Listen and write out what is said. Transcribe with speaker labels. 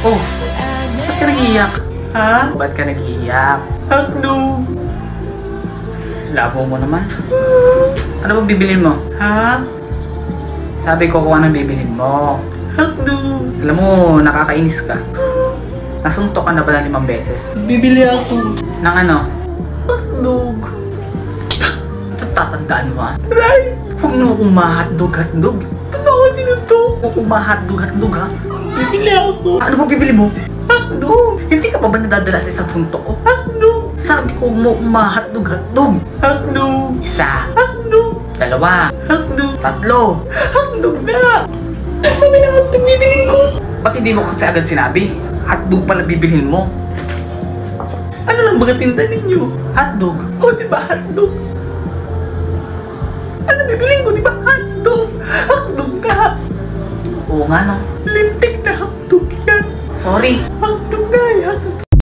Speaker 1: Oh, ba't ka nag-iiyak? Ha? Ba't ka nag-iiyak? Hotdog! Labo mo naman. Ano bang bibilin mo? Ha? Sabi ko kung anong bibilin mo. Hotdog! Alam mo, nakakainis ka. Nasuntok ka na ba ng 5 beses? Bibili ako. Ng ano? Hotdog. Ito tatandaan mo ha? Right! Huwag mo akong ma-hotdog. Ano ka sinuntok? Huwag akong ma-hotdog ha? Bibili ako. Ano ba bibili mo? Hotdog! Hindi ka pa ba nadadala sa isang suntok ko? Hotdog! Sabi ko mo ma-hotdog. Hotdog! Isa. Hotdog! 2. Hotdog! 3. Hotdog na! Sabi na hotdog bibilin ko. Ba't hindi mo kasi agad sinabi? Hotdog pala bibilhin mo. Ano lang baga tinda ninyo? Hotdog? O diba hotdog? Ano bibilin ko diba hotdog? Hotdog ka! Oo nga no. Lintik na hotdog yan. Sorry. Hotdog na yan.